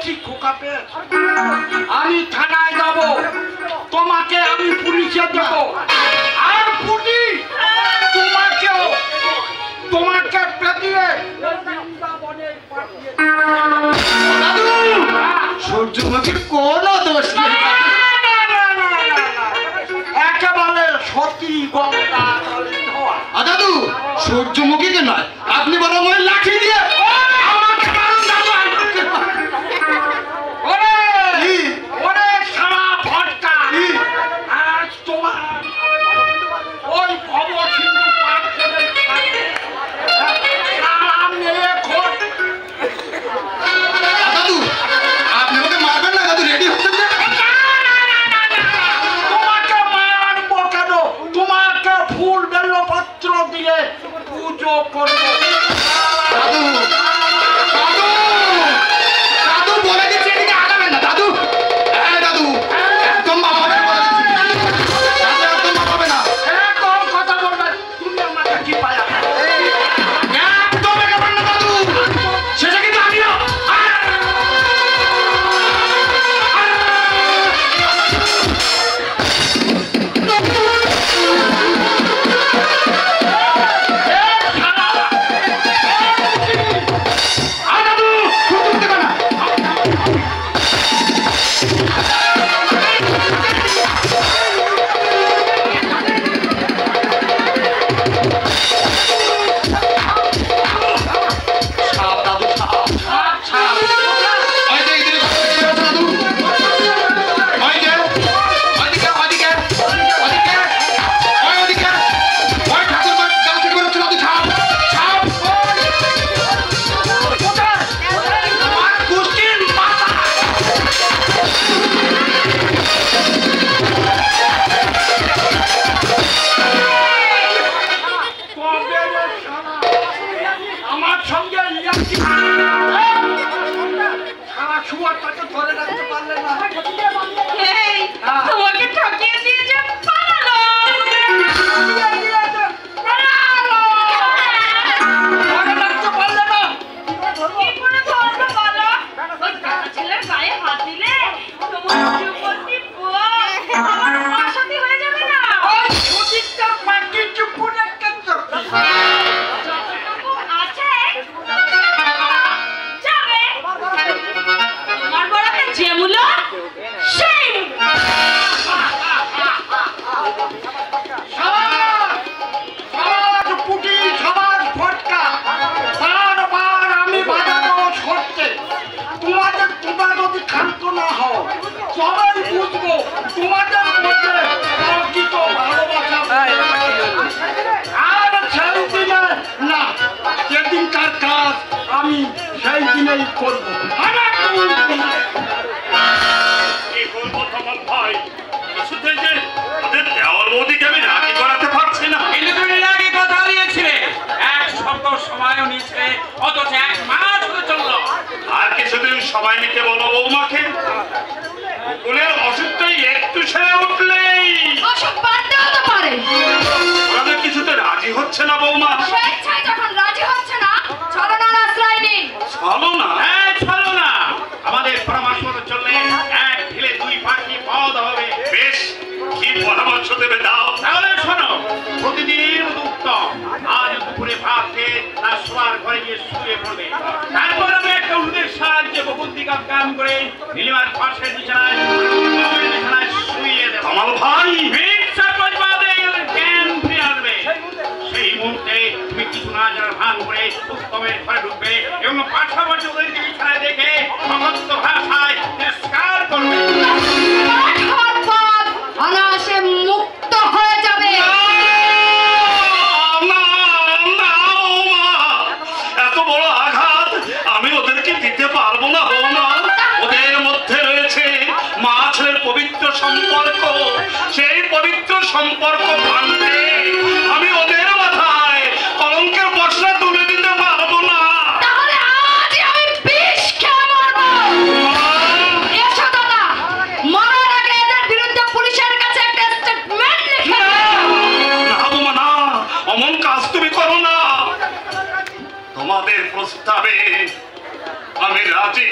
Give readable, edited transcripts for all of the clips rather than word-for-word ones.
পেয়েছি খোকা পেয়েছি। আমি থানায় যাব, তোমাকে আমি পুলিশে দেব, আর পুলিশ তোমাকে পেটিয়ে সূর্যমুখীর কোনো দোষ নেই। একেবারে সতী গঙ্গা দাদু, সূর্যমুখীকে নয়, আপনি বরং ওই লাঠি দিয়ে আমাকে মারুন দাদু। ওরে সারা ভটকা, আজ তোমার ওই ভব সিন্ধু পার করে সারা মেয়ে খোঁজ। দাদু, আপনি ওকে মারবেন না দাদু, রেডি হচ্ছেন না? তোমাকে মারবো কেন? তোমাকে ফুল বেলপত্র দিয়ে পুজো করবো। দাদু, দাদু, দাদু বলে দিচ্ছি এদিকে আগাবেন না দাদু। দাদু একদম মাপাবে না, দাদু একদম মাপাবে না, একদম কথা বলবে। তুমি আমাকে কি পায়া একদম এগাবেন না দাদু, শেষে কিন্তু আমিও। সবাই মিলে বলো বৌমাকে কোলের অসুখটাই একটু সেরে উঠলেই অসুখ বাড়তে হতে পারে। ওরা কিছুতে রাজি হচ্ছে না বৌমা। স্বেচ্ছায় যখন রাজি হচ্ছে না, চলো না আশ্রয় নিন। চলো না, চলো না, আমাদের পরামর্শ মতো চললে এক ঢিলে দুই পাখি পদ হবে। বেশ, কি পরামর্শ দেবে দাও। তাহলে শোনো, প্রতিদিনের মতো উত্তম আজ দুপুরে ভাত খেয়ে তার শোয়ার ঘরে গিয়ে শুয়ে পড়বে। তারপর আমি একটা উলুদের সাহায্যে বকুন্তিকা কাম করে নীলিমার পাশের বিছানায় শুয়ে দেব। আমার ভাই জ্ঞান ফিরে আসবে। সেই মুহূর্তে তুমি কিছু না জানার ভান করে উত্তমের ঘরে ঢুকবে এবং পাশাপাশি ওদেরকে বিছানায় দেখে সমস্ত ভাষায় তিরস্কার করবে। অনায়াসে মুক্ত হয়ে যাবে। এত বড় আঘাত আমি ওদেরকে দিতে পারবো না বৌমা। ওদের মধ্যে রয়েছে মা ছেলের পবিত্র সম্পর্ক। সেই পবিত্র সম্পর্ক ভাঙতে আমি ওদের মাথায় কলঙ্কের বর্ষা তুলে দিতে পারবো না। তাহলে আজ আমি বিষ খেয়ে মরবো। এসো দাদা, মরার আগে এদের বিরুদ্ধে পুলিশের কাছে একটা স্টেটমেন্ট লিখে দাও। না বৌমা না, অমন কাজ তুমি করো না। তোমাদের প্রস্তাবে আমি রাজি।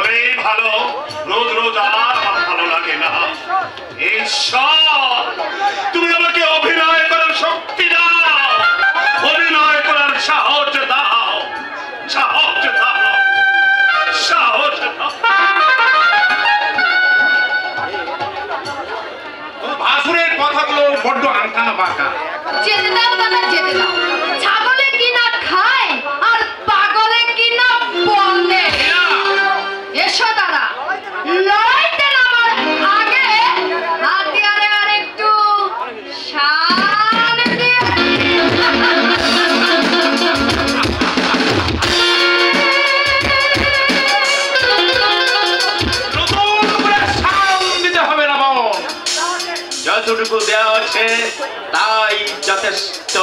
তবেই ভালো, রোজ রোজ আর আমার ভালো লাগে না। ঈশ্বর, তুমি আমাকে অভিনয় করার শক্তি দাও, অভিনয় করার সাহস দাও, সাহস দাও, সাহস দাও। ভাসুরের কথাগুলো বড্ড আনকানা বাঁকা। যেতে দাও দাদা, যেতে দাও। ছাগলে কি না খায় আর পাগলে কি না বলে। এসো দাদা, লড়াইতে নামার আগে হাতিয়ারে আর একটু শান দিয়ে। নতুন করে সাউন্ড দিতে হবে না বোন, যতটুকু দেওয়া আছে তাই যথেষ্ট।